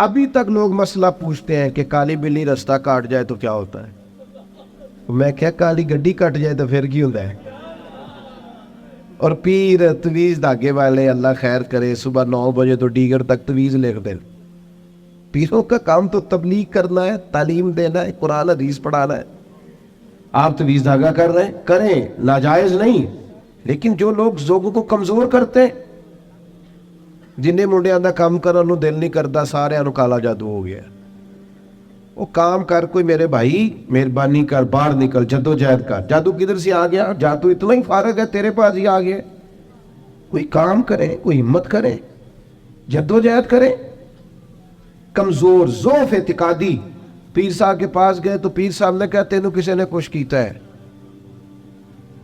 ابھی تک لوگ مسئلہ پوچھتے ہیں کہ کالی بلی رستہ کاٹ جائے تو کیا ہوتا ہے. میں کیا کالی گڈی کٹ جائے تو پھر کی ہوتا ہے. اور پیر تویز دھاگے والے اللہ خیر کرے صبح 9 بجے تو ڈیگر تک تویز لکھتے. پیروں کا کام تو تبلیغ کرنا ہے، تعلیم دینا ہے، قرآن حدیث پڑھانا ہے. آپ تویز دھاگا کر رہے ہیں کریں، ناجائز نہیں، لیکن جو لوگ لوگوں کو کمزور کرتے ہیں، جنہیں منڈیاں دا کام کرن نو دل نہیں کرتا، سارے انو کالا جادو ہو گیا. وہ کام کر کوئی میرے بھائی، مہربانی کر باہر نکل، جدوجہد کر. جادو کدھر سے آ گیا؟ جادو اتنا ہی فارغ ہے تیرے پاس ہی آ گیا. کوئی کام کرے، کوئی ہمت کرے، جدوجہد کرے. کمزور ضعف اعتقادی پیر صاحب کے پاس گئے تو پیر صاحب نے کہا تینوں کسی نے کچھ کیتا ہے.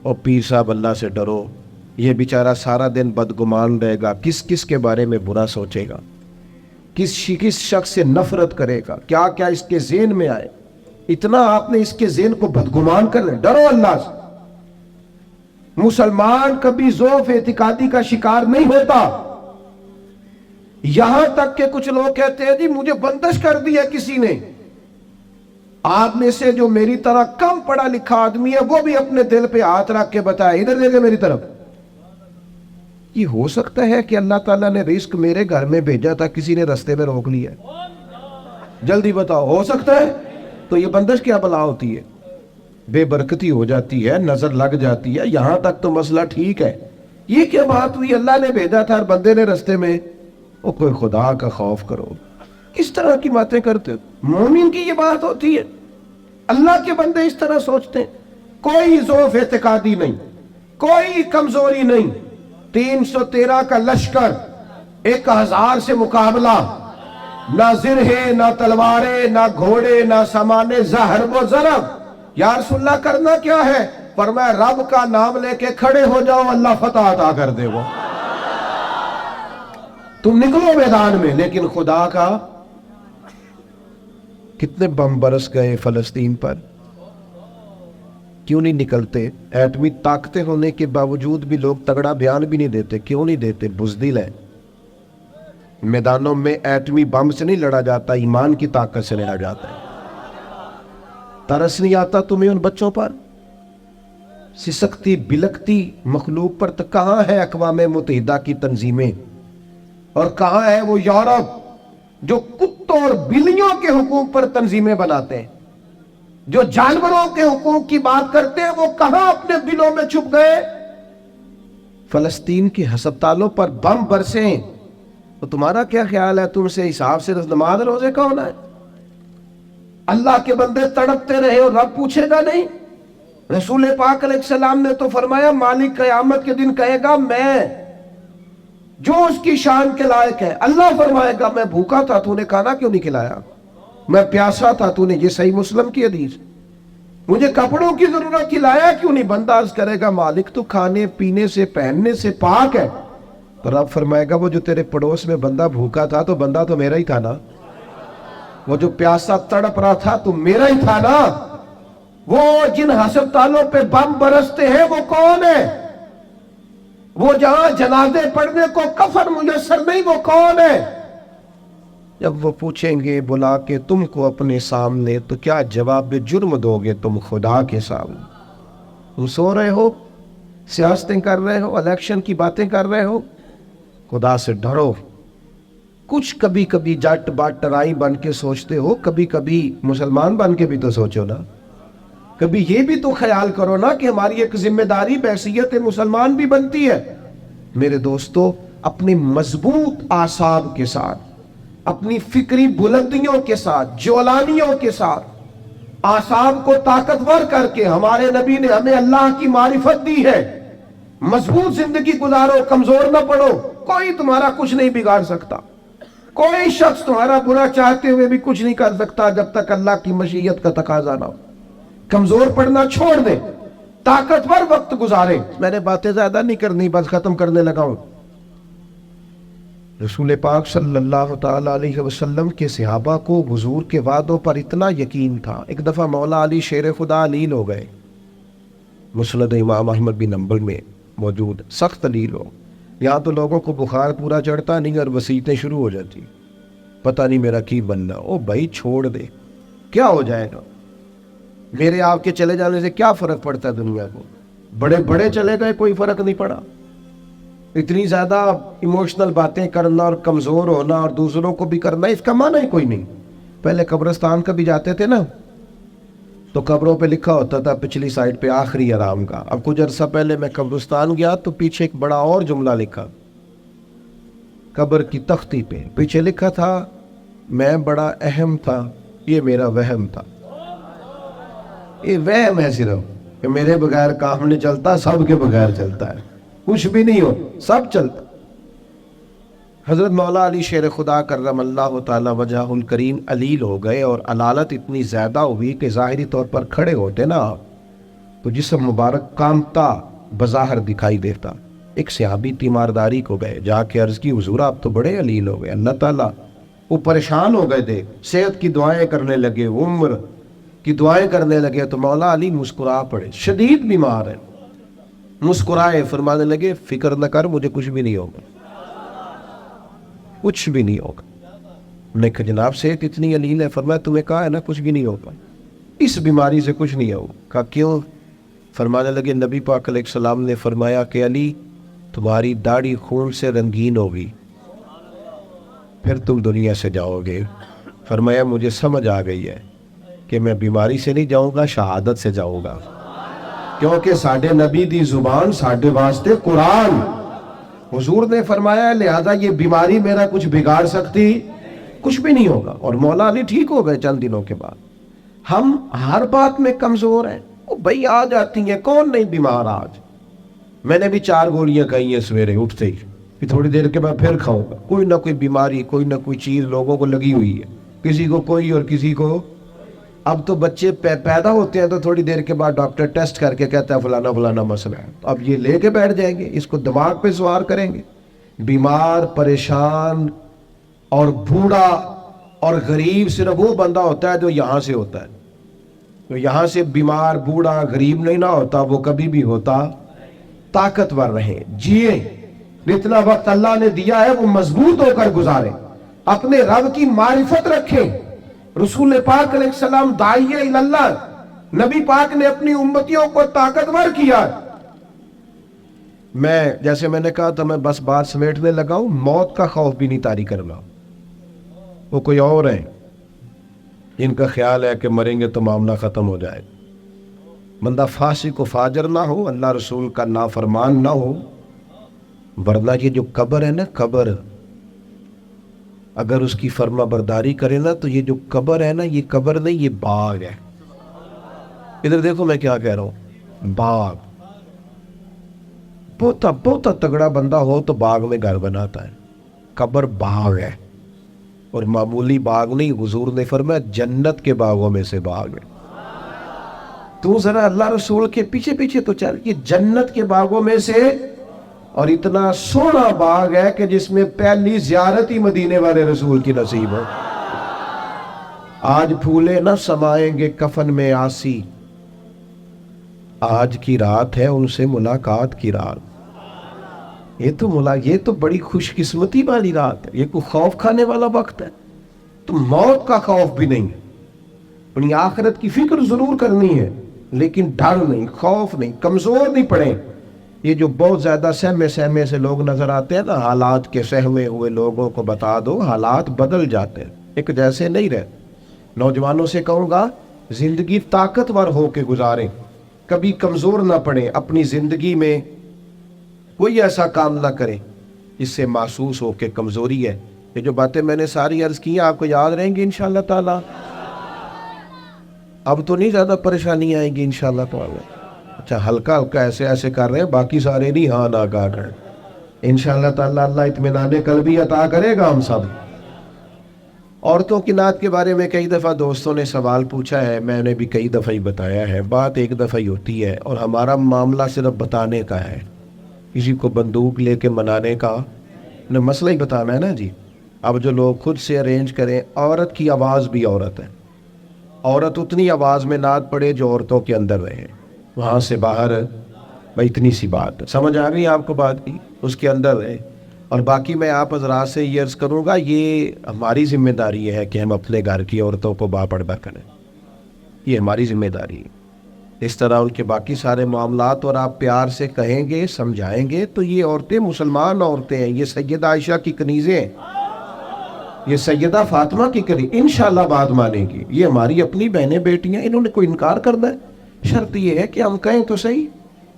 اور پیر صاحب اللہ سے ڈرو، یہ بیچارہ سارا دن بدگمان رہے گا، کس کس کے بارے میں برا سوچے گا، کس شخص سے نفرت کرے گا، کیا کیا اس کے ذہن میں آئے. اتنا آپ نے اس کے ذہن کو بدگمان کر لیں. ڈرو اللہ سے. مسلمان کبھی ضعف اعتقادی کا شکار نہیں ہوتا. یہاں تک کہ کچھ لوگ کہتے ہیں جی مجھے بندش کر دی ہے کسی نے. آپ میں سے جو میری طرح کم پڑھا لکھا آدمی ہے وہ بھی اپنے دل پہ ہاتھ رکھ کے بتائے، ادھر دیکھے میری طرف. یہ ہو سکتا ہے کہ اللہ تعالیٰ نے رزق میرے گھر میں بھیجا تھا، کسی نے رستے میں روک لیا ہے؟ جلدی بتاؤ، ہو سکتا ہے؟ تو یہ بندش کیا بلا ہوتی ہے؟ بے برکتی ہو جاتی ہے، نظر لگ جاتی ہے. یہاں تک تو مسئلہ ٹھیک ہے. یہ کیا بات ہوئی؟ اللہ نے بھیجا تھا اور بندے نے رستے میں. وہ کوئی خدا کا خوف کرو. کس طرح کی باتیں کرتے ہو؟ مومن کی یہ بات ہوتی ہے؟ اللہ کے بندے اس طرح سوچتے ہیں. کوئی ضعف اعتقادی نہیں، کوئی کمزوری نہیں. 313 کا لشکر، 1000 سے مقابلہ. نہ زرہیں، نہ تلواریں، نہ گھوڑے، نہ سامانے زہر و ضرب. یا رسول اللہ کرنا کیا ہے؟ فرمایا رب کا نام لے کے کھڑے ہو جاؤ، اللہ فتح عطا کر دے. وہ تم نکلو میدان میں. لیکن خدا کا کتنے بم برس گئے فلسطین پر، کیوں نہیں نکلتے؟ ایٹمی طاقتیں ہونے کے باوجود بھی لوگ تگڑا بیان بھی نہیں دیتے. کیوں نہیں دیتے؟ بزدل ہے. میدانوں میں ایٹمی بم سے نہیں لڑا جاتا، ایمان کی طاقت سے لڑا جاتا ہے. ترس نہیں آتا تمہیں ان بچوں پر؟ سسکتی بلکتی مخلوق پر. تو کہاں ہے اقوام متحدہ کی تنظیمیں؟ اور کہاں ہے وہ یورپ جو کتوں اور بلیوں کے حقوق پر تنظیمیں بناتے ہیں؟ جو جانوروں کے حقوق کی بات کرتے ہیں وہ کہاں اپنے دلوں میں چھپ گئے؟ فلسطین کے ہسپتالوں پر بم برسیں تو تمہارا کیا خیال ہے؟ تم سے حساب سے نماز روزے کا ہونا ہے؟ اللہ کے بندے تڑپتے رہے اور رب پوچھے گا نہیں؟ رسول پاک علیہ السلام نے تو فرمایا مالک قیامت کے دن کہے گا میں جو اس کی شان کے لائق ہے. اللہ فرمائے گا میں بھوکا تھا تو نے کھانا کیوں نہیں کھلایا؟ میں پیاسا تھا تو نے، یہ صحیح مسلم کی حدیث، مجھے کپڑوں کی ضرورت تھی لایا کیوں نہیں؟ بندہ عرض کرے گا مالک تو کھانے پینے سے پہننے سے پاک ہے. تو رب فرمائے گا وہ جو تیرے پڑوس میں بندہ بھوکا تھا تو بندہ تو میرا ہی تھا نا. وہ جو پیاسا تڑپ رہا تھا تو میرا ہی تھا نا. وہ جن ہسپتالوں پہ بم برستے ہیں وہ کون ہے؟ وہ جہاں جنازے پڑھنے کو کفن میسر نہیں وہ کون ہے؟ جب وہ پوچھیں گے بلا کے تم کو اپنے سامنے تو کیا جواب جرم دو گے تم خدا کے سامنے؟ تم سو رہے ہو، سیاستیں کر رہے ہو، الیکشن کی باتیں کر رہے ہو. خدا سے ڈرو. کچھ کبھی کبھی جٹ بٹ رائی بن کے سوچتے ہو، کبھی کبھی مسلمان بن کے بھی تو سوچو نا. کبھی یہ بھی تو خیال کرو نا کہ ہماری ایک ذمہ داری بحیثیت مسلمان بھی بنتی ہے. میرے دوستو، اپنی مضبوط اعصاب کے ساتھ، اپنی فکری بلندیوں کے ساتھ، جولانیوں کے ساتھ، اعصاب کو طاقتور کر کے ہمارے نبی نے ہمیں اللہ کی معرفت دی ہے. مضبوط زندگی گزارو، کمزور نہ پڑو. کوئی تمہارا کچھ نہیں بگاڑ سکتا. کوئی شخص تمہارا برا چاہتے ہوئے بھی کچھ نہیں کر سکتا جب تک اللہ کی مشیت کا تقاضا نہ ہو. کمزور پڑنا چھوڑ دیں، طاقتور وقت گزاریں. میں نے باتیں زیادہ نہیں کرنی، بس ختم کرنے لگا ہوں. رسول پاک صلی اللہ تعالی علیہ وسلم کے صحابہ کو حضور کے وعدوں پر اتنا یقین تھا. ایک دفعہ مولا علی شیر خدا علیل ہو گئے. مسند امام احمد بن حنبل میں موجود، سخت علیل ہو. یہاں تو لوگوں کو بخار پورا چڑھتا نہیں اور وسیعتیں شروع ہو جاتی. پتہ نہیں میرا کی بننا. او بھائی چھوڑ دے, کیا ہو جائے گا؟ میرے آپ کے چلے جانے سے کیا فرق پڑتا ہے دنیا کو؟ بڑے بڑے چلے گئے, کوئی فرق نہیں پڑا. اتنی زیادہ ایموشنل باتیں کرنا اور کمزور ہونا اور دوسروں کو بھی کرنا, اس کا معنی ہی کوئی نہیں. پہلے قبرستان کا بھی جاتے تھے نا, تو قبروں پہ لکھا ہوتا تھا پچھلی سائڈ پہ آخری آرام کا. اب کچھ عرصہ پہلے میں قبرستان گیا تو پیچھے ایک بڑا اور جملہ لکھا, قبر کی تختی پہ پیچھے لکھا تھا, میں بڑا اہم تھا, یہ میرا وہم تھا. یہ وہم ہے صرف کہ میرے بغیر کام نہیں چلتا, سب کے بغیر چلتا ہے. کچھ بھی نہیں ہو, سب چلتا. حضرت مولا علی شیر خدا کرم اللہ تعالی وجہ الکریم علیل ہو گئے, اور علالت اتنی زیادہ ہوئی کہ ظاہری طور پر کھڑے ہوتے نا تو جسم مبارک کامتا بظاہر دکھائی دیتا. ایک صحابی تیمارداری کو گئے, جا کے عرض کی حضور آپ تو بڑے علیل ہو گئے, اللہ تعالیٰ. وہ پریشان ہو گئے تھے, صحت کی دعائیں کرنے لگے, عمر کی دعائیں کرنے لگے. تو مولا علی مسکرا پڑے, شدید بیمار ہیں, مسکرائے, فرمانے لگے فکر نہ کر, مجھے کچھ بھی نہیں ہوگا, کچھ بھی نہیں ہوگا. میں نے کہا جناب صحت اتنی علیل ہے. فرمایا تمہیں کہا ہے نا کچھ بھی نہیں ہوگا, اس بیماری سے کچھ نہیں ہوگا. کہا کیوں؟ فرمانے لگے نبی پاک علیہ السلام نے فرمایا کہ علی تمہاری داڑھی خون سے رنگین ہوگی, پھر تم دنیا سے جاؤ گے. فرمایا مجھے سمجھ آ گئی ہے کہ میں بیماری سے نہیں جاؤں گا, شہادت سے جاؤں گا, کیونکہ ساڈے نبی دی زبان ساڈے واسطے قرآن. حضور نے فرمایا لہذا یہ بیماری میرا کچھ بگاڑ سکتی کچھ بھی نہیں ہوگا. اور مولا علی ٹھیک ہو گئے چند دنوں کے بعد. ہم ہر بات میں کمزور ہیں. وہ بھائی آ جاتی ہیں, کون نہیں بیمار آج؟ میں نے بھی 4 گولیاں کھائی ہیں سویرے اٹھتے ہی, پھر تھوڑی دیر کے بعد پھر کھاؤں گا. کوئی نہ کوئی بیماری, کوئی نہ کوئی چیز لوگوں کو لگی ہوئی ہے, کسی کو کوئی اور کسی کو. اب تو بچے پیدا ہوتے ہیں تو تھوڑی دیر کے بعد ڈاکٹر ٹیسٹ کر کے کہتا ہے فلانا فلانا مسئلہ ہے, اب یہ لے کے بیٹھ جائیں گے, اس کو دماغ پہ سوار کریں گے. بیمار, پریشان اور بوڑھا اور غریب صرف وہ بندہ ہوتا ہے جو یہاں سے ہوتا ہے. تو یہاں سے بیمار, بوڑھا, غریب نہیں نہ ہوتا, وہ کبھی بھی ہوتا. طاقتور رہیں, جیے, جتنا وقت اللہ نے دیا ہے وہ مضبوط ہو کر گزاریں, اپنے رب کی معرفت رکھیں. رسول پاک علیہ السلام داعیہ اللہ, نبی پاک نے اپنی امتیوں کو طاقتور کیا. میں جیسے میں نے کہا تھا, میں بس بات سمیٹنے لگا ہوں, موت کا خوف بھی نہیں طاری کرنا. وہ کوئی اور ہیں جن کا خیال ہے کہ مریں گے تو معاملہ ختم ہو جائے. بندہ فاسق و فاجر نہ ہو, اللہ رسول کا نافرمان نہ ہو, ورنہ یہ جو قبر ہے نا, قبر اگر اس کی فرما برداری کرے نا تو یہ جو قبر ہے نا, یہ قبر نہیں, یہ باغ ہے. ادھر دیکھو میں کیا کہہ رہا ہوں, باغ. بہت تگڑا بندہ ہو تو باغ میں گھر بناتا ہے. قبر باغ ہے, اور معمولی باغ نہیں. حضور نے فرمایا جنت کے باغوں میں سے باغ ہے. تو ذرا اللہ رسول کے پیچھے پیچھے تو چل, یہ جنت کے باغوں میں سے, اور اتنا سونا باغ ہے کہ جس میں پہلی زیارت ہی مدینے والے رسول کی نصیب ہو. آج پھولے نہ سمائیں گے کفن میں آسی, آج کی رات ہے ان سے ملاقات کی رات. یہ تو بڑی خوش قسمتی والی رات ہے, یہ کوئی خوف کھانے والا وقت ہے. تو موت کا خوف بھی نہیں ہے, اپنی آخرت کی فکر ضرور کرنی ہے, لیکن ڈر نہیں, خوف نہیں, کمزور نہیں پڑے. یہ جو بہت زیادہ سہمے سے لوگ نظر آتے ہیں نا, حالات کے سہمے ہوئے لوگوں کو بتا دو, حالات بدل جاتے ہیں, ایک جیسے نہیں رہتے. نوجوانوں سے کہوں گا زندگی طاقتور ہو کے گزاریں, کبھی کمزور نہ پڑیں. اپنی زندگی میں کوئی ایسا کام نہ کریں جس سے محسوس ہو کہ کمزوری ہے. یہ جو باتیں میں نے ساری عرض کی ہیں آپ کو یاد رہیں گی انشاءاللہ تعالی. اب تو نہیں زیادہ پریشانی آئیں گی انشاءاللہ تعالی. اچھا ہلکا ہلکا ایسے کر رہے ہیں, باقی سارے نہیں ہاں نہ کر رہے ہیں انشاءاللہ تعالی. اللہ اطمینان قلبی عطا کرے گا ہم سب. عورتوں کی نعت کے بارے میں کئی دفعہ دوستوں نے سوال پوچھا ہے, میں نے بھی کئی دفعہ ہی بتایا ہے. بات ایک دفعہ ہی ہوتی ہے, اور ہمارا معاملہ صرف بتانے کا ہے, کسی کو بندوق لے کے منانے کا نہ, مسئلہ ہی بتانا ہے نا جی. اب جو لوگ خود سے ارینج کریں, عورت کی آواز بھی عورت ہے, عورت اتنی آواز میں نعت پڑے جو عورتوں کے اندر رہے, وہاں سے باہر. بھائی اتنی سی بات سمجھ آ گئی آپ کو بات کی, اس کے اندر رہے. اور باقی میں آپ حضرات سے یہ عرض کروں گا، یہ ہماری ذمہ داری ہے کہ ہم اپنے گھر کی عورتوں کو باپردہ کریں، یہ ہماری ذمہ داری ہے۔ اس طرح ان کے باقی سارے معاملات اور آپ پیار سے کہیں گے، سمجھائیں گے، تو یہ عورتیں مسلمان عورتیں ہیں، یہ سیدہ عائشہ کی کنیزیں ہیں، یہ سیدہ فاطمہ کی کنیز انشاءاللہ بات مانیں گی، یہ ہماری اپنی بہنیں بیٹیاں، انہوں نے کوئی انکار کرنا ہے؟ شرط یہ ہے کہ ہم کہیں تو صحیح۔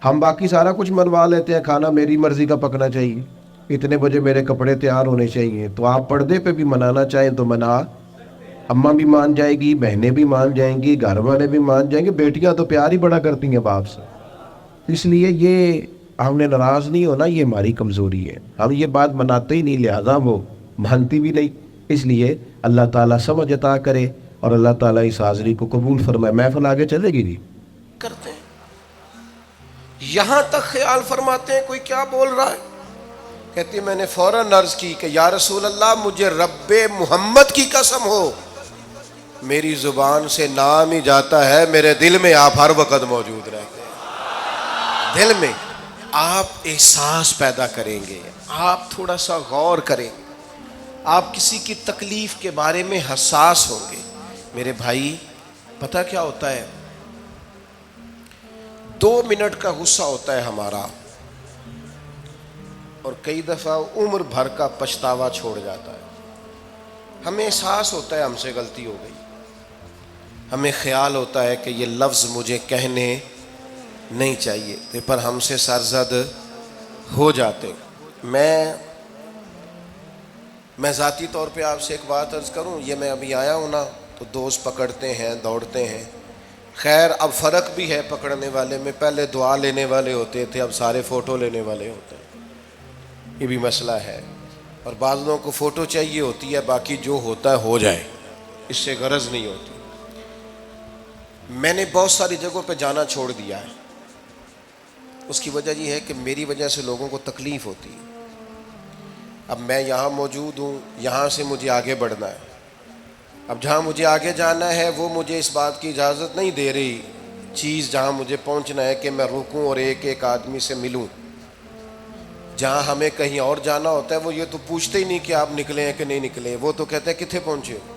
ہم باقی سارا کچھ منوا لیتے ہیں، کھانا میری مرضی کا پکنا چاہیے، اتنے بجے میرے کپڑے تیار ہونے چاہیے، تو آپ پردے پہ بھی منانا چاہیں تو منا، اماں بھی مان جائے گی، بہنیں بھی مان جائیں گی، گھر والے بھی مان جائیں گے، بیٹیاں تو پیار ہی بڑا کرتی ہیں باپ سے۔ اس لیے یہ ہم نے ناراض نہیں ہونا، یہ ہماری کمزوری ہے، ہم یہ بات مناتے ہی نہیں، لہذا وہ مانتی بھی نہیں۔ اس لیے اللہ تعالیٰ سمجھ عطا کرے اور اللہ تعالیٰ اس حاضری کو قبول فرمائے۔ محفل آگے چلے گی جی؟ کرتے ہیں یہاں تک خیال فرماتے ہیں کوئی کیا بول رہا ہے، کہتی میں نے فوراً عرض کی کہ یا رسول اللہ مجھے رب محمد کی قسم ہو، میری زبان سے نام ہی جاتا ہے، میرے دل میں آپ ہر وقت موجود رہتے ہیں۔ دل میں آپ احساس پیدا کریں گے، آپ تھوڑا سا غور کریں، آپ کسی کی تکلیف کے بارے میں حساس ہوں گے۔ میرے بھائی پتہ کیا ہوتا ہے، 2 منٹ کا غصہ ہوتا ہے ہمارا، اور کئی دفعہ عمر بھر کا پچھتاوا چھوڑ جاتا ہے۔ ہمیں احساس ہوتا ہے ہم سے غلطی ہو گئی، ہمیں خیال ہوتا ہے کہ یہ لفظ مجھے کہنے نہیں چاہیے تھے، پر ہم سے سرزد ہو جاتے۔ میں ذاتی طور پہ آپ سے ایک بات عرض کروں، یہ میں ابھی آیا ہوں نا تو دوست پکڑتے ہیں، دوڑتے ہیں، خیر اب فرق بھی ہے پکڑنے والے میں، پہلے دعا لینے والے ہوتے تھے، اب سارے فوٹو لینے والے ہوتے ہیں، یہ بھی مسئلہ ہے۔ اور بعض لوگوں کو فوٹو چاہیے ہوتی ہے، باقی جو ہوتا ہے ہو جائے، اس سے غرض نہیں ہوتی۔ میں نے بہت ساری جگہوں پہ جانا چھوڑ دیا ہے، اس کی وجہ یہ ہے کہ میری وجہ سے لوگوں کو تکلیف ہوتی ہے۔ اب میں یہاں موجود ہوں، یہاں سے مجھے آگے بڑھنا ہے، اب جہاں مجھے آگے جانا ہے وہ مجھے اس بات کی اجازت نہیں دے رہی چیز جہاں مجھے پہنچنا ہے کہ میں رکوں اور ایک ایک آدمی سے ملوں۔ جہاں ہمیں کہیں اور جانا ہوتا ہے وہ یہ تو پوچھتے ہی نہیں کہ آپ نکلے ہیں کہ نہیں نکلے، وہ تو کہتے ہیں کتنے پہنچے ہو۔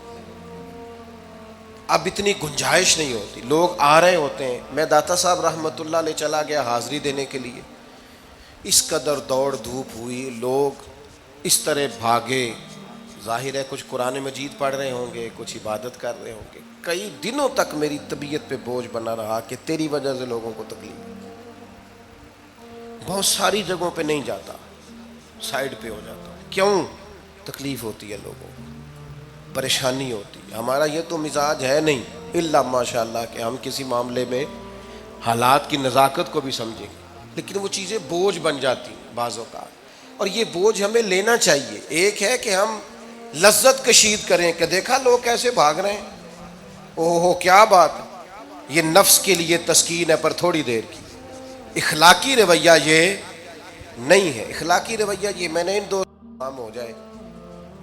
اب اتنی گنجائش نہیں ہوتی، لوگ آ رہے ہوتے ہیں۔ میں داتا صاحب رحمۃ اللہ علیہ چلا گیا حاضری دینے کے لیے، اس قدر دوڑ دھوپ ہوئی، لوگ اس طرح بھاگے، ظاہر ہے کچھ قرآن مجید پڑھ رہے ہوں گے، کچھ عبادت کر رہے ہوں گے۔ کئی دنوں تک میری طبیعت پہ بوجھ بنا رہا کہ تیری وجہ سے لوگوں کو تکلیف۔ بہت ساری جگہوں پہ نہیں جاتا، سائیڈ پہ ہو جاتا ہوں۔ کیوں؟ تکلیف ہوتی ہے لوگوں کو، پریشانی ہوتی ہے۔ ہمارا یہ تو مزاج ہے نہیں الا ماشاء اللہ کہ ہم کسی معاملے میں حالات کی نزاکت کو بھی سمجھیں گے، لیکن وہ چیزیں بوجھ بن جاتی ہیں بعض اوقات، اور یہ بوجھ ہمیں لینا چاہیے۔ ایک ہے کہ ہم لذت کشید کریں کہ دیکھا لوگ کیسے بھاگ رہے ہیں، اوہ کیا بات ہے، یہ نفس کے لیے تسکین ہے پر تھوڑی دیر کی۔ اخلاقی رویہ یہ نہیں ہے، اخلاقی رویہ یہ میں نے ان دو کام ہو جائے،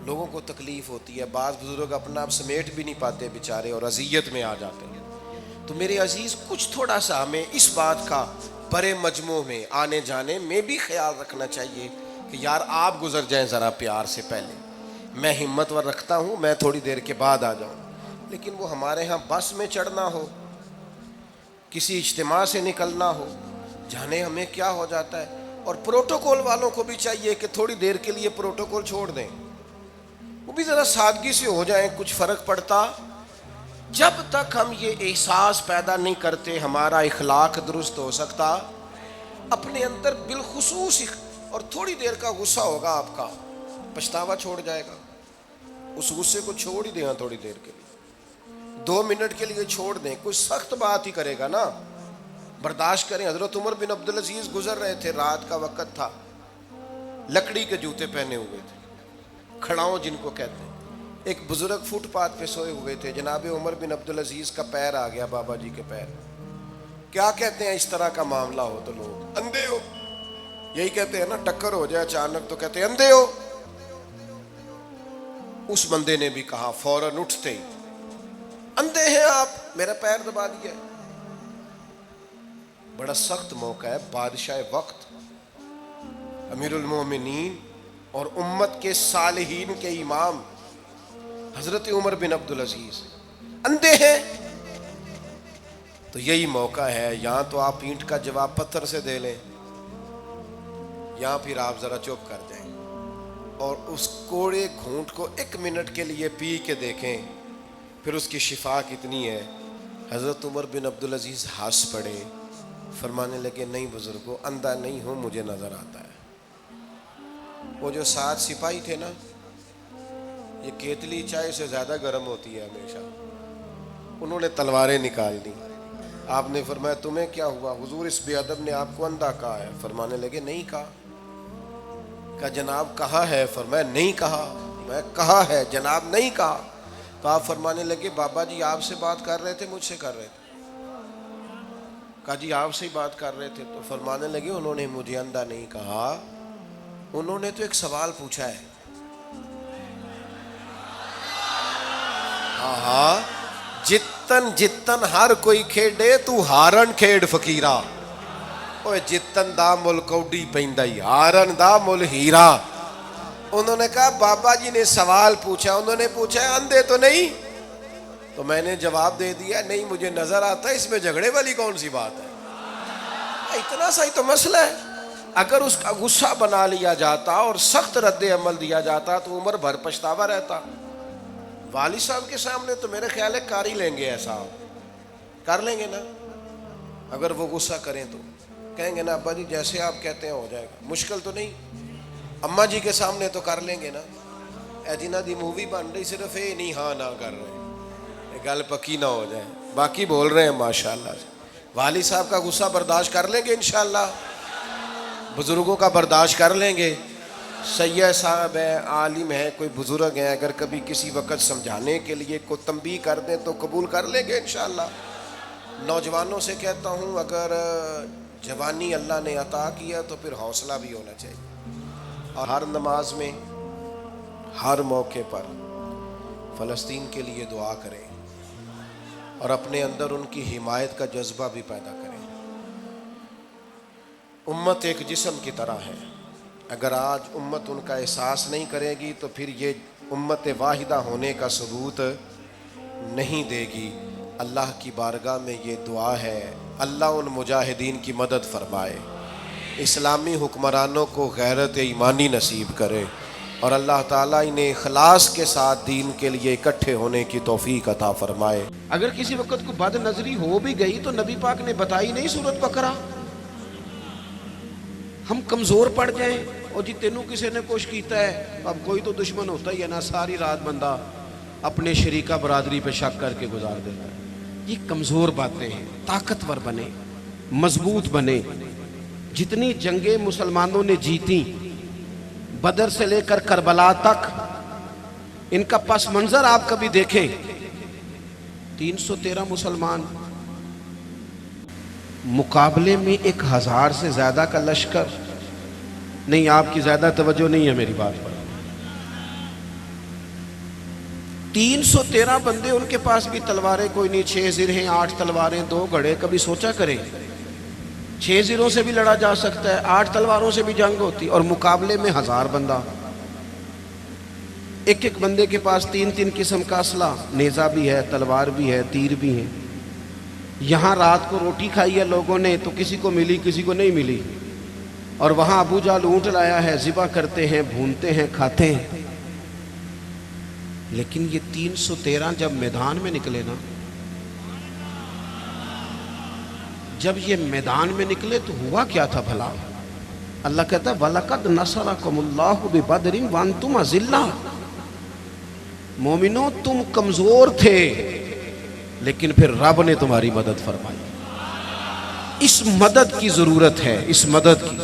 لوگوں کو تکلیف ہوتی ہے، بعض بزرگ اپنا آپ سمیٹ بھی نہیں پاتے بیچارے اور اذیت میں آ جاتے ہیں۔ تو میرے عزیز کچھ تھوڑا سا ہمیں اس بات کا بڑے مجموع میں آنے جانے میں بھی خیال رکھنا چاہیے کہ یار آپ گزر جائیں ذرا پیار سے پہلے، میں ہمت ور رکھتا ہوں، میں تھوڑی دیر کے بعد آ جاؤں۔ لیکن وہ ہمارے ہاں بس میں چڑھنا ہو، کسی اجتماع سے نکلنا ہو، جانے ہمیں کیا ہو جاتا ہے۔ اور پروٹوکول والوں کو بھی چاہیے کہ تھوڑی دیر کے لیے پروٹوکول چھوڑ دیں، وہ بھی ذرا سادگی سے ہو جائیں، کچھ فرق پڑتا۔ جب تک ہم یہ احساس پیدا نہیں کرتے ہمارا اخلاق درست ہو سکتا، اپنے اندر بالخصوص اور تھوڑی دیر کا غصہ ہوگا آپ کا، پچھتاوا چھوڑ جائے گا۔ اس غصے کو چھوڑ ہی دیں تھوڑی دیر کے لیے، 2 منٹ کے لیے چھوڑ دیں، کوئی سخت بات ہی کرے گا نا، برداشت کریں۔ حضرت عمر بن عبدالعزیز گزر رہے تھے، رات کا وقت تھا، لکڑی کے جوتے پہنے ہوئے تھے، کھڑاؤں جن کو کہتے ہیں۔ ایک بزرگ فٹ پاتھ پہ سوئے ہوئے تھے، جناب عمر بن عبدالعزیز کا پیر آ گیا، بابا جی کے پیر۔ کیا کہتے ہیں اس طرح کا معاملہ ہو تو لوگ اندھے ہو، یہی کہتے ہیں نا، ٹکر ہو جائے اچانک تو کہتے ہیں اندھے ہو۔ اس بندے نے بھی کہا فوراً اٹھتے ہی، اندھے ہیں آپ، میرا پیر دبا دیا ہے۔ بڑا سخت موقع ہے، بادشاہ وقت امیر المومنین اور امت کے صالحین کے امام حضرت عمر بن عبدالعزیز اندھے ہیں، تو یہی موقع ہے، یہاں تو آپ اینٹ کا جواب پتھر سے دے لیں، یہاں پھر آپ ذرا چپ کر جائیں اور اس کوڑے گھونٹ کو 1 منٹ کے لیے پی کے دیکھیں، پھر اس کی شفا کتنی ہے۔ حضرت عمر بن عبدالعزیز ہنس پڑے، فرمانے لگے نہیں بزرگوں، اندھا نہیں ہوں، مجھے نظر آتا ہے۔ وہ جو 7 سپاہی تھے نا، یہ کیتلی چائے سے زیادہ گرم ہوتی ہے ہمیشہ، انہوں نے تلواریں نکال دی۔ آپ نے فرمایا تمہیں کیا ہوا؟ حضور اس بے ادب نے آپ کو اندھا کہا ہے۔ فرمانے لگے نہیں کہا۔ کہا جناب کہا ہے؟ فرمایا نہیں کہا۔ میں کہا ہے جناب نہیں کہا۔ تو آپ فرمانے لگے بابا جی آپ سے بات کر رہے تھے مجھ سے کر رہے تھے؟ کہا جی آپ سے ہی بات کر رہے تھے۔ تو فرمانے لگے انہوں نے مجھے اندھا نہیں کہا، انہوں نے تو ایک سوال پوچھا ہے۔ ہاں جتن جتن ہر کوئی کھیڈے تو ہارن کھیڈ فقیرا، اوے جتن دا مل کوڈی پیندا ہی، ہارن دا مل ہیرا۔ انہوں نے کہا بابا جی نے سوال پوچھا، انہوں نے پوچھا ہے اندھے تو نہیں؟ تو میں نے جواب دے دیا نہیں مجھے نظر آتا ہے، اس میں جھگڑے والی کون سی بات ہے؟ اتنا سا ہی تو مسئلہ ہے۔ اگر اس کا غصہ بنا لیا جاتا اور سخت رد عمل دیا جاتا تو عمر بھر پچھتاوا رہتا۔ والد صاحب کے سامنے تو میرے خیال ہے کر ہی لیں گے، ایسا کر لیں گے نا، اگر وہ غصہ کریں تو کہیں گے نا ابا جی جیسے آپ کہتے ہیں ہو جائے گا، مشکل تو نہیں۔ اماں جی کے سامنے تو کر لیں گے نا، اے جنہ دی مووی بن رہی صرف یہ نہیں ہاں نہ کر رہے، یہ گل پکی نہ ہو جائے، باقی بول رہے ہیں ماشاءاللہ سے۔ والد صاحب کا غصہ برداشت کر لیں گے انشاءاللہ، بزرگوں کا برداشت کر لیں گے۔ سید صاحب ہیں، عالم ہیں، کوئی بزرگ ہیں، اگر کبھی کسی وقت سمجھانے کے لیے کوئی تنبیہ کر دیں تو قبول کر لیں گے انشاءاللہ۔ نوجوانوں سے کہتا ہوں اگر جوانی اللہ نے عطا کیا تو پھر حوصلہ بھی ہونا چاہیے، اور ہر نماز میں ہر موقع پر فلسطین کے لیے دعا کریں اور اپنے اندر ان کی حمایت کا جذبہ بھی پیدا کریں۔ امت ایک جسم کی طرح ہے، اگر آج امت ان کا احساس نہیں کرے گی تو پھر یہ امت واحدہ ہونے کا ثبوت نہیں دے گی۔ اللہ کی بارگاہ میں یہ دعا ہے اللہ ان مجاہدین کی مدد فرمائے، اسلامی حکمرانوں کو غیرت ایمانی نصیب کرے، اور اللہ تعالیٰ انہیں اخلاص کے ساتھ دین کے لیے اکٹھے ہونے کی توفیق عطا فرمائے۔ اگر کسی وقت کو بد نظری ہو بھی گئی تو نبی پاک نے بتائی نہیں سورۃ بقرہ، ہم کمزور پڑ جائیں اور جی تینوں کسی نے کچھ کیتا ہے، اب کوئی تو دشمن ہوتا ہی ہے نا، ساری رات بندہ اپنے شریکہ برادری پہ شک کر کے گزار دیتا ہے۔ یہ کمزور باتیں ہیں، طاقتور بنے، مضبوط بنے۔ جتنی جنگیں مسلمانوں نے جیتی بدر سے لے کر کربلا تک، ان کا پس منظر آپ کبھی دیکھیں، 313 مسلمان مقابلے میں 1000 سے زیادہ کا لشکر نہیں۔ آپ کی زیادہ توجہ نہیں ہے میری بات پر۔ 313 بندے، ان کے پاس بھی تلواریں کوئی نہیں، 6 زرہیں، 8 تلواریں، 2 گھڑے۔ کبھی سوچا کریں 6 زروں سے بھی لڑا جا سکتا ہے، 8 تلواروں سے بھی جنگ ہوتی، اور مقابلے میں 1000 بندہ۔ ایک ایک بندے کے پاس 3 قسم کا اسلحہ، نیزہ بھی ہے، تلوار بھی ہے، تیر بھی ہے۔ یہاں رات کو روٹی کھائی ہے لوگوں نے تو کسی کو ملی کسی کو نہیں ملی، اور وہاں ابو جہل اونٹ لایا ہے، ذبح کرتے ہیں، بھونتے ہیں، کھاتے ہیں۔ لیکن یہ 313 جب میدان میں نکلے نا، جب یہ میدان میں نکلے تو ہوا کیا تھا بھلا؟ اللہ کہتا ہے وَلَقَدْ نَصَرَكُمُ اللَّهُ بِبَدْرٍ وَأَنْتُمْ أَذِلَّةٌ۔ مومنوں تم کمزور تھے لیکن پھر رب نے تمہاری مدد فرمائی۔ اس مدد کی ضرورت ہے، اس مدد کی۔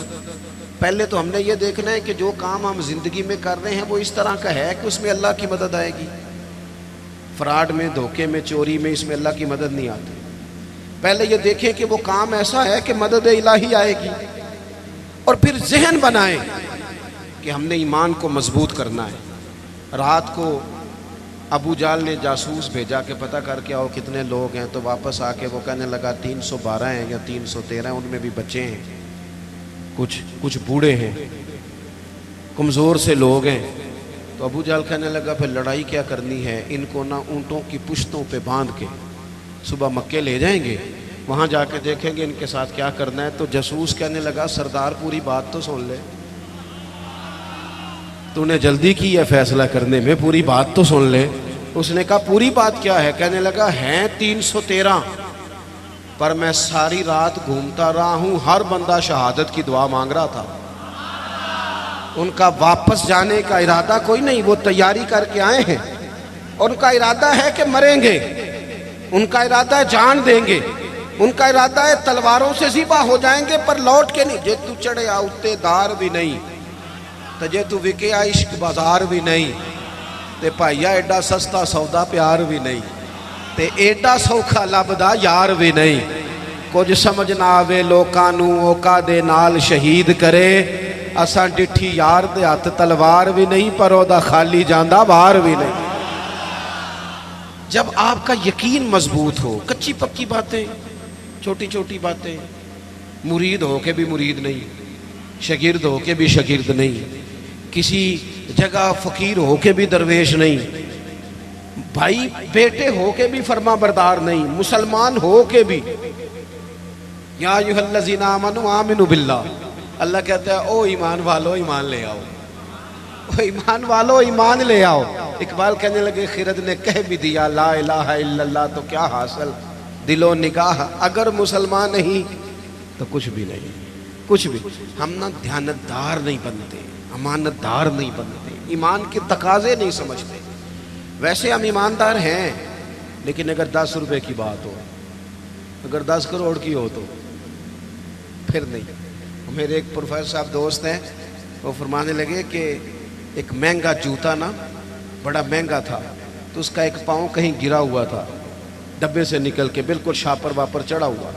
پہلے تو ہم نے یہ دیکھنا ہے کہ جو کام ہم زندگی میں کر رہے ہیں وہ اس طرح کا ہے کہ اس میں اللہ کی مدد آئے گی۔ فراڈ میں، دھوکے میں، چوری میں، اس میں اللہ کی مدد نہیں آتی۔ پہلے یہ دیکھیں کہ وہ کام ایسا ہے کہ مدد الہی آئے گی، اور پھر ذہن بنائیں کہ ہم نے ایمان کو مضبوط کرنا ہے۔ رات کو ابو جہل نے جاسوس بھیجا کہ پتہ کر کے آؤ کتنے لوگ ہیں، تو واپس آ کے وہ کہنے لگا 312 ہیں یا 313 ہیں، ان میں بھی بچے ہیں، کچھ بوڑھے ہیں۔ کمزور سے لوگ ہیں. تو ابو جہل کہنے لگا پھر لڑائی کیا کرنی ہے، ان کو نہ اونٹوں کی پشتوں پہ باندھ کے صبح مکے لے جائیں گے، وہاں جا کے دیکھیں گے ان کے ساتھ کیا کرنا ہے. تو جاسوس کہنے لگا سردار پوری بات تو سن لے، تو نے جلدی کی ہے فیصلہ کرنے میں، پوری بات تو سن لے. اس نے کہا پوری بات کیا ہے؟ کہنے لگا ہیں 313، پر میں ساری رات گھومتا رہا ہوں، ہر بندہ شہادت کی دعا مانگ رہا تھا. ان کا واپس جانے کا ارادہ کوئی نہیں، وہ تیاری کر کے آئے ہیں، اور ان کا ارادہ ہے کہ مریں گے، ان کا ارادہ ہے جان دیں گے، ان کا ارادہ ہے تلواروں سے ذبح ہو جائیں گے پر لوٹ کے نہیں. جے تو چڑھے آتے دار بھی نہیں تو جے تو وکے عشق بازار بھی نہیں، تے پائیا ایڈا سستا سودا پیار بھی نہیں، تے ایڈا سوکھا لبدا یار بھی نہیں. کچھ سمجھ نہ آوے لوکاں نوں اوکا دے نال شہید کرے، اساں ڈٹھی یار دے ہاتھ تلوار بھی نہیں پر او دا خالی جاندہ بار بھی نہیں. جب آپ کا یقین مضبوط ہو، کچی پکی باتیں، چھوٹی چھوٹی باتیں، مرید ہو کے بھی مرید نہیں، شاگرد ہو کے بھی شاگرد نہیں، کسی جگہ فقیر ہو کے بھی درویش نہیں، بھائی بیٹے ہو کے بھی فرما بردار نہیں، مسلمان ہو کے بھی. یا ایھا الذین آمنوا آمنوا باللہ، اللہ کہتا ہے او ایمان والو ایمان لے آؤ، او ایمان والو ایمان لے آؤ. اقبال کہنے لگے خرد نے کہہ بھی دیا لا الہ الا اللہ تو کیا حاصل، دل و نگاہ اگر مسلمان نہیں تو کچھ بھی نہیں، کچھ بھی. ہم نہ دیانتدار نہیں بنتے، امانت دار نہیں بنتے، ایمان کے تقاضے نہیں سمجھتے. ویسے ہم ایماندار ہیں، لیکن اگر 10 روپے کی بات ہو، اگر 10 کروڑ کی ہو تو پھر نہیں. میرے ایک پروفیسر صاحب دوست ہیں، وہ فرمانے لگے کہ ایک مہنگا جوتا نا بڑا مہنگا تھا، تو اس کا ایک پاؤں کہیں گرا ہوا تھا ڈبے سے نکل کے، بالکل شاپر واپر چڑھا ہوا.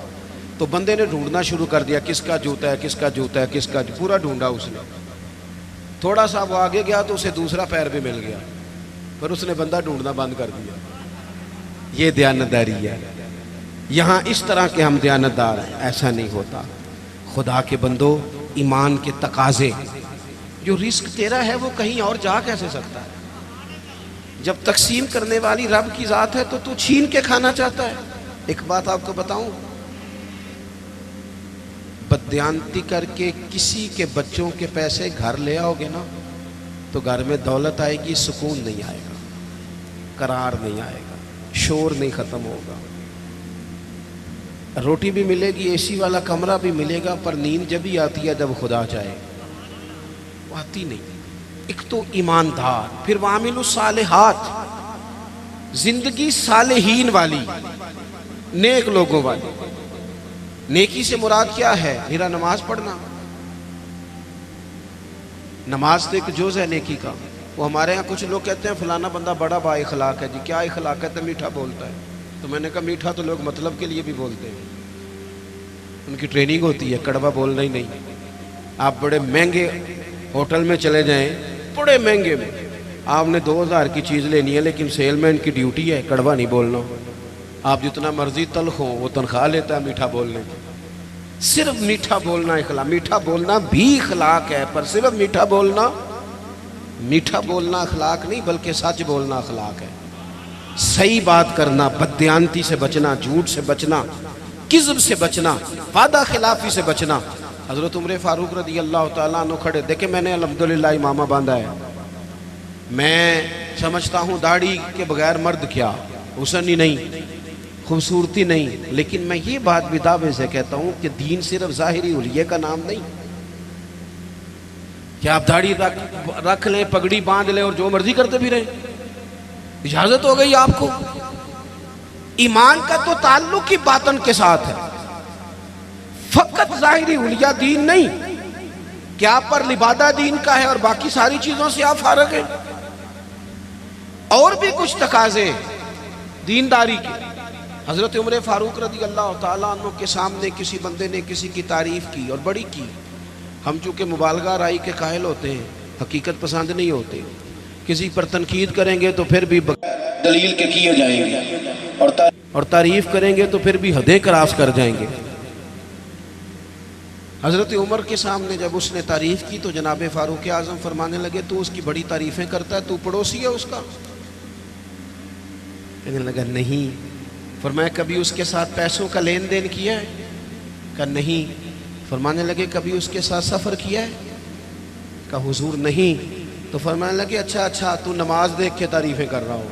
تو بندے نے ڈھونڈنا شروع کر دیا کس کا جوتا ہے، کس کا جوتا ہے، کس کا، پورا ڈھونڈا اس نے. تھوڑا سا وہ آگے گیا تو اسے دوسرا پیر بھی مل گیا، پر اس نے بندہ ڈھونڈنا بند کر دیا. یہ دیانتداری ہے. یہاں اس طرح کے ہم دیانتدار ہیں، ایسا نہیں ہوتا. خدا کے بندو، ایمان کے تقاضے، جو رزق تیرا ہے وہ کہیں اور جا کیسے سکتا ہے؟ جب تقسیم کرنے والی رب کی ذات ہے تو چھین کے کھانا چاہتا ہے. ایک بات آپ کو بتاؤں، بددیانتی کر کے کسی کے بچوں کے پیسے گھر لے آؤ گے نا تو گھر میں دولت آئے گی، سکون نہیں آئے گا، قرار نہیں آئے گا، شور نہیں ختم ہوگا. روٹی بھی ملے گی، اے سی والا کمرہ بھی ملے گا، پر نیند جب ہی آتی ہے جب خدا چاہے، وہ آتی نہیں. ایک تو ایماندار، پھر وعامل الصالحات، زندگی صالحین والی، نیک لوگوں والی. نیکی سے مراد کیا ہے؟ میرا نماز پڑھنا. نماز تو ایک جز ہے نیکی کا. وہ ہمارے ہاں کچھ لوگ کہتے ہیں فلانا بندہ بڑا با اخلاق ہے. جی کیا اخلاق ہے؟ تو میٹھا بولتا ہے. تو میں نے کہا میٹھا تو لوگ مطلب کے لیے بھی بولتے ہیں، ان کی ٹریننگ ہوتی ہے، کڑوا بولنا ہی نہیں. آپ بڑے مہنگے ہوٹل میں چلے جائیں، بڑے مہنگے میں، آپ نے 2000 کی چیز لینی ہے، لیکن سیل مین کی ڈیوٹی ہے کڑوا نہیں بولنا. آپ جتنا مرضی تلخ ہو، وہ تنخواہ لیتا ہے میٹھا بولنے کی. صرف میٹھا بولنا اخلاق، میٹھا بولنا بھی اخلاق ہے، پر صرف میٹھا بولنا اخلاق نہیں، بلکہ سچ بولنا اخلاق ہے. صحیح بات کرنا، بددیانتی سے بچنا، جھوٹ سے بچنا، کذب سے بچنا، وعدہ خلافی سے بچنا. حضرت عمر فاروق رضی اللہ تعالیٰ عنہ کھڑے، دیکھیں میں نے الحمدللہ امامہ باندھا ہے، میں سمجھتا ہوں داڑھی کے بغیر مرد کیا، حسن ہی نہیں، خوبصورتی نہیں، لیکن میں یہ بات بھی دعوے سے کہتا ہوں کہ دین صرف ظاہری حلیے کا نام نہیں کہ آپ داڑھی رکھ لیں، پگڑی باندھ لیں اور جو مرضی کرتے بھی رہیں. اجازت ہو گئی آپ کو. ایمان کا تو تعلق ہی باطن کے ساتھ ہے، فقط ظاہری حلیہ دین نہیں کہ آپ پر لبادہ دین کا ہے اور باقی ساری چیزوں سے آپ فارغ ہیں. اور بھی کچھ تقاضے دینداری کے. حضرت عمر فاروق رضی اللہ تعالیٰ عنہ کے سامنے کسی بندے نے کسی کی تعریف کی اور بڑی کی. ہم چونکہ مبالغہ رائی کے قائل ہوتے ہیں، حقیقت پسند نہیں ہوتے. کسی پر تنقید کریں گے تو پھر بھی دلیل کے کیے جائیں گے، اور تعریف کریں گے تو پھر بھی حدیں کراس کر جائیں گے. حضرت عمر کے سامنے جب اس نے تعریف کی تو جناب فاروق اعظم فرمانے لگے تو اس کی بڑی تعریفیں کرتا ہے، تو پڑوسی ہے اس کا؟ کہنے لگا نہیں۔ فرمایا کبھی اس کے ساتھ پیسوں کا لین دین کیا ہے؟ کہا نہیں۔ فرمانے لگے کبھی اس کے ساتھ سفر کیا ہے؟ کہا حضور نہیں۔ تو فرمانے لگے اچھا تو نماز دیکھ کے تعریفیں کر رہا ہو۔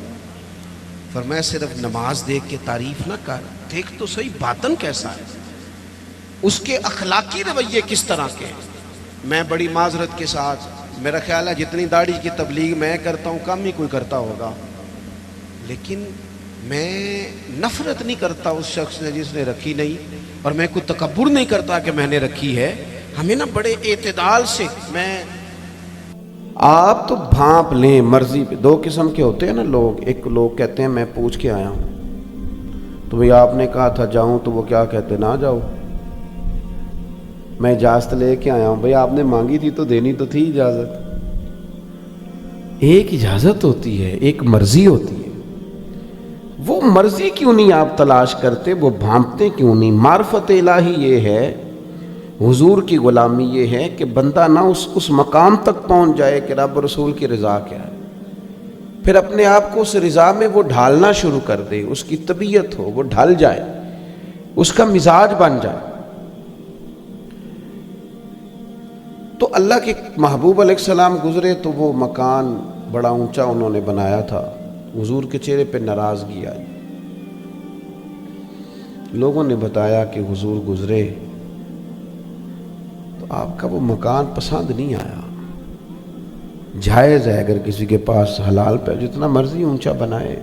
فرمایا صرف نماز دیکھ کے تعریف نہ کر، دیکھ تو صحیح باطن کیسا ہے، اس کے اخلاقی رویے کس طرح کے ہیں۔ میں بڑی معذرت کے ساتھ، میرا خیال ہے جتنی داڑھی کی تبلیغ میں کرتا ہوں کم ہی کوئی کرتا ہوگا، لیکن میں نفرت نہیں کرتا اس شخص نے جس نے رکھی نہیں، اور میں کوئی تکبر نہیں کرتا کہ میں نے رکھی ہے۔ ہمیں نا بڑے اعتدال سے، میں آپ تو بھانپ لیں مرضی پہ۔ دو قسم کے ہوتے ہیں نا لوگ، ایک لوگ کہتے ہیں میں پوچھ کے آیا ہوں، تو بھئی آپ نے کہا تھا جاؤں، تو وہ کیا کہتے نہ جاؤ، میں اجازت لے کے آیا ہوں۔ بھئی آپ نے مانگی تھی تو دینی تو تھی اجازت۔ ایک اجازت ہوتی ہے، ایک مرضی ہوتی ہے۔ وہ مرضی کیوں نہیں آپ تلاش کرتے، وہ بھانپتے کیوں نہیں؟ معرفت الہی یہ ہے، حضور کی غلامی یہ ہے کہ بندہ نہ اس مقام تک پہنچ جائے کہ رب رسول کی رضا کیا ہے، پھر اپنے آپ کو اس رضا میں وہ ڈھالنا شروع کر دے، اس کی طبیعت ہو وہ ڈھل جائے، اس کا مزاج بن جائے۔ تو اللہ کے محبوب علیہ السلام گزرے تو وہ مکان بڑا اونچا انہوں نے بنایا تھا، حضور کے چہرے پہ ناراضگی آئی۔ لوگوں نے بتایا کہ حضور گزرے تو آپ کا وہ مکان پسند نہیں آیا۔ جائز ہے اگر کسی کے پاس حلال پہ جتنا مرضی اونچا بنائے،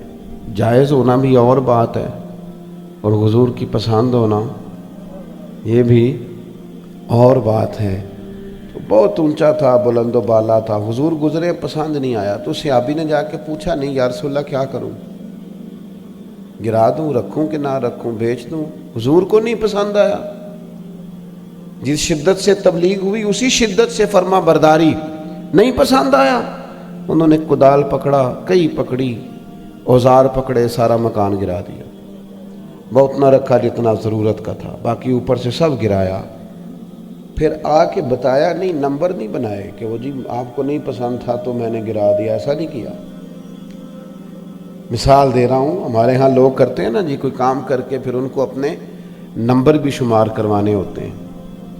جائز ہونا بھی اور بات ہے، اور حضور کی پسند ہونا یہ بھی اور بات ہے۔ بہت اونچا تھا، بلند و بالا تھا، حضور گزرے پسند نہیں آیا، تو صحابی نے جا کے پوچھا نہیں یا رسول اللہ کیا کروں، گرا دوں، رکھوں کہ نہ رکھوں، بیچ دوں؟ حضور کو نہیں پسند آیا۔ جس شدت سے تبلیغ ہوئی اسی شدت سے فرما برداری، نہیں پسند آیا۔ انہوں نے کدال پکڑا، کئی پکڑی، اوزار پکڑے، سارا مکان گرا دیا۔ بہت نہ رکھا جتنا ضرورت کا تھا، باقی اوپر سے سب گرایا۔ پھر آ کے بتایا نہیں، نمبر نہیں بنائے کہ وہ جی آپ کو نہیں پسند تھا تو میں نے گرا دیا، ایسا نہیں کیا۔ مثال دے رہا ہوں، ہمارے ہاں لوگ کرتے ہیں نا جی، کوئی کام کر کے پھر ان کو اپنے نمبر بھی شمار کروانے ہوتے ہیں،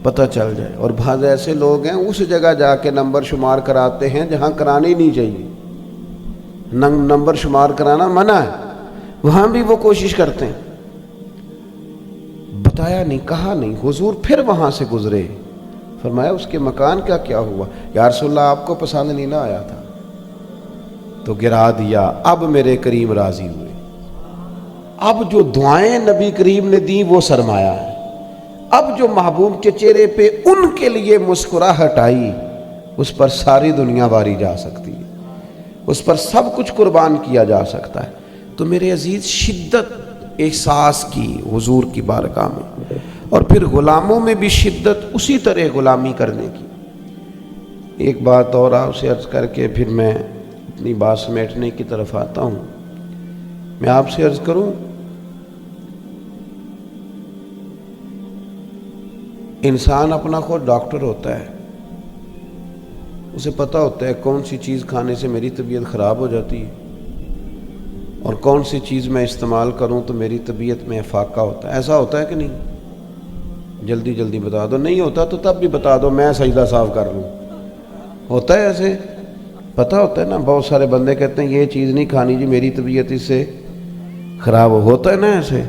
پتہ چل جائے۔ اور بعض ایسے لوگ ہیں اس جگہ جا کے نمبر شمار کراتے ہیں جہاں کرانے ہی نہیں چاہیے، نمبر شمار کرانا منع ہے، وہاں بھی وہ کوشش کرتے ہیں۔ بتایا نہیں، کہا نہیں، حضور پھر وہاں سے گزرے، فرمایا اس کے مکان کا کیا ہوا؟ یا رسول اللہ آپ کو پسند نہیں نہ آیا تھا تو گرا دیا، اب میرے کریم راضی ہوئے۔ اب جو دعائیں نبی کریم نے دی وہ سرمایہ ہے، اب جو محبوب کے چہرے پہ ان کے لیے مسکراہٹ آئی، اس پر ساری دنیا واری جا سکتی ہے، اس پر سب کچھ قربان کیا جا سکتا ہے۔ تو میرے عزیز، شدت احساس کی حضور کی بارگاہ میں، اور پھر غلاموں میں بھی شدت اسی طرح غلامی کرنے کی۔ ایک بات اور آپ سے عرض کر کے پھر میں اپنی بات سمیٹنے کی طرف آتا ہوں۔ میں آپ سے عرض کروں، انسان اپنا خود ڈاکٹر ہوتا ہے، اسے پتہ ہوتا ہے کون سی چیز کھانے سے میری طبیعت خراب ہو جاتی ہے اور کون سی چیز میں استعمال کروں تو میری طبیعت میں افاقہ ہوتا ہے۔ ایسا ہوتا ہے کہ نہیں؟ جلدی جلدی بتا دو، نہیں ہوتا تو تب بھی بتا دو، میں سجدہ صاف کر لوں۔ ہوتا ہے ایسے؟ پتہ ہوتا ہے نا، بہت سارے بندے کہتے ہیں یہ چیز نہیں کھانی جی میری طبیعت اس سے خراب ہوتا ہے نا ایسے،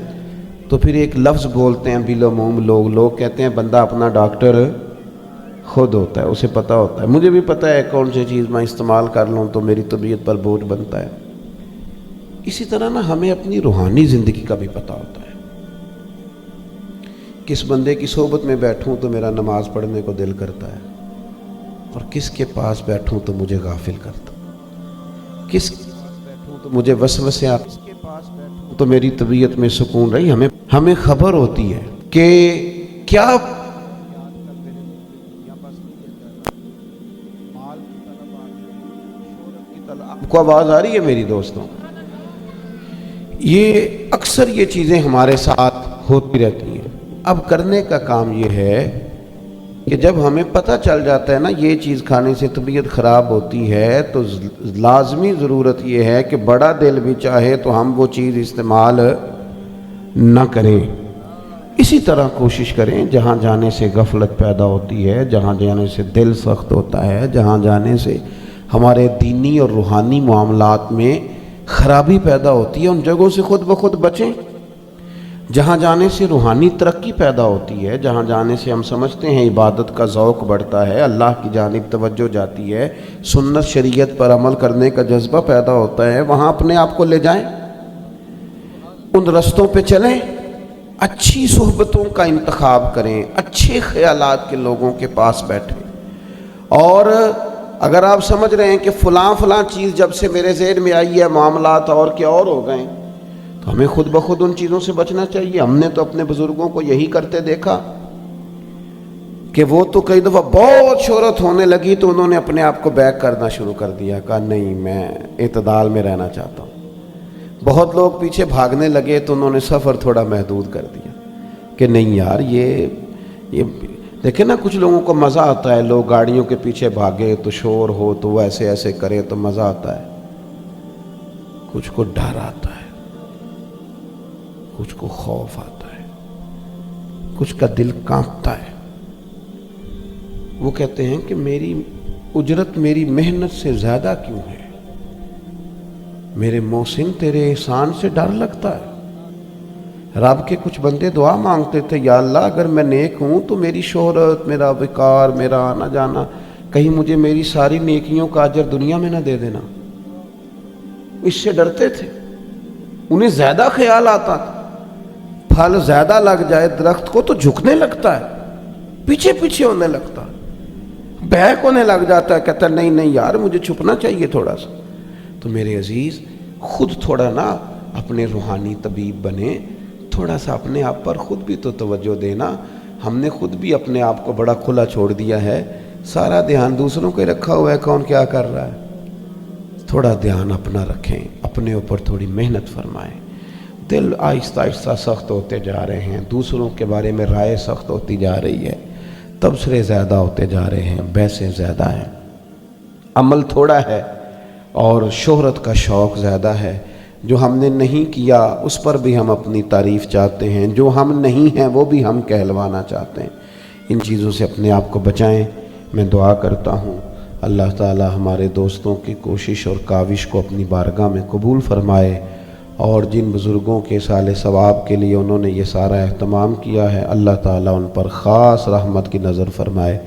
تو پھر ایک لفظ بولتے ہیں بالعموم لوگ کہتے ہیں بندہ اپنا ڈاکٹر خود ہوتا ہے، اسے پتہ ہوتا ہے۔ مجھے بھی پتہ ہے کون سی چیز میں استعمال کر لوں تو میری طبیعت پر بوجھ بنتا ہے۔ اسی طرح نا ہمیں اپنی روحانی زندگی کا بھی پتہ ہوتا ہے، کس بندے کی صحبت میں بیٹھوں تو میرا نماز پڑھنے کو دل کرتا ہے، اور کس کے پاس بیٹھوں تو مجھے غافل کرتا، کس کے پاس بیٹھوں تو مجھے وسوسے آتے، کس کے پاس بیٹھوں تو میری طبیعت میں سکون رہی۔ ہمیں خبر ہوتی ہے کہ کیا آپ کو آواز آ رہی ہے میری دوستوں؟ یہ اکثر یہ چیزیں ہمارے ساتھ ہوتی رہتی ہیں۔ اب کرنے کا کام یہ ہے کہ جب ہمیں پتہ چل جاتا ہے نا یہ چیز کھانے سے طبیعت خراب ہوتی ہے تو لازمی ضرورت یہ ہے کہ بڑا دل بھی چاہے تو ہم وہ چیز استعمال نہ کریں۔ اسی طرح کوشش کریں جہاں جانے سے غفلت پیدا ہوتی ہے، جہاں جانے سے دل سخت ہوتا ہے، جہاں جانے سے ہمارے دینی اور روحانی معاملات میں خرابی پیدا ہوتی ہے، ان جگہوں سے خود بخود بچیں۔ جہاں جانے سے روحانی ترقی پیدا ہوتی ہے، جہاں جانے سے ہم سمجھتے ہیں عبادت کا ذوق بڑھتا ہے، اللہ کی جانب توجہ جاتی ہے، سنت شریعت پر عمل کرنے کا جذبہ پیدا ہوتا ہے، وہاں اپنے آپ کو لے جائیں، ان رستوں پہ چلیں، اچھی صحبتوں کا انتخاب کریں، اچھے خیالات کے لوگوں کے پاس بیٹھیں۔ اور اگر آپ سمجھ رہے ہیں کہ فلاں چیز جب سے میرے ذہن میں آئی ہے معاملات اور کیا اور ہو گئے، تو ہمیں خود بخود ان چیزوں سے بچنا چاہیے۔ ہم نے تو اپنے بزرگوں کو یہی کرتے دیکھا کہ وہ تو کئی دفعہ بہت شہرت ہونے لگی تو انہوں نے اپنے آپ کو بیک کرنا شروع کر دیا، کہا نہیں میں اعتدال میں رہنا چاہتا ہوں۔ بہت لوگ پیچھے بھاگنے لگے تو انہوں نے سفر تھوڑا محدود کر دیا کہ نہیں یار یہ دیکھیں نا، کچھ لوگوں کو مزہ آتا ہے، لوگ گاڑیوں کے پیچھے بھاگے تو شور ہو تو وہ ایسے ایسے کرے تو مزہ آتا ہے، کچھ کو ڈر آتا ہے، کچھ کو خوف آتا ہے، کچھ کا دل کانپتا ہے۔ وہ کہتے ہیں کہ میری اجرت میری محنت سے زیادہ کیوں ہے، میرے محسن تیرے احسان سے ڈر لگتا ہے۔ رب کے کچھ بندے دعا مانگتے تھے، یا اللہ اگر میں نیک ہوں تو میری شہرت، میرا وقار، میرا آنا جانا، کہیں مجھے میری ساری نیکیوں کا اجر دنیا میں نہ دے دینا۔ اس سے ڈرتے تھے، انہیں زیادہ خیال آتا تھا، پھل زیادہ لگ جائے درخت کو تو جھکنے لگتا ہے، پیچھے پیچھے ہونے لگتا ہے، بہک ہونے لگ جاتا ہے، کہتا ہے نہیں یار مجھے چھپنا چاہیے تھوڑا سا۔ تو میرے عزیز خود تھوڑا نا اپنے روحانی طبیب بنے، تھوڑا سا اپنے آپ پر خود بھی تو توجہ دینا۔ ہم نے خود بھی اپنے آپ کو بڑا کھلا چھوڑ دیا ہے، سارا دھیان دوسروں کے رکھا ہوا ہے، کون کیا کر رہا ہے۔ تھوڑا دھیان اپنا رکھیں، اپنے اوپر تھوڑی محنت فرمائیں۔ دل آہستہ آہستہ سخت ہوتے جا رہے ہیں، دوسروں کے بارے میں رائے سخت ہوتی جا رہی ہے، تبصرے زیادہ ہوتے جا رہے ہیں، بحثیں زیادہ ہیں، عمل تھوڑا ہے اور شہرت کا شوق زیادہ ہے۔ جو ہم نے نہیں کیا اس پر بھی ہم اپنی تعریف چاہتے ہیں، جو ہم نہیں ہیں وہ بھی ہم کہلوانا چاہتے ہیں۔ ان چیزوں سے اپنے آپ کو بچائیں۔ میں دعا کرتا ہوں اللہ تعالی ہمارے دوستوں کی کوشش اور کاوش کو اپنی بارگاہ میں قبول فرمائے، اور جن بزرگوں کے سال ثواب کے لیے انہوں نے یہ سارا اہتمام کیا ہے، اللہ تعالی ان پر خاص رحمت کی نظر فرمائے۔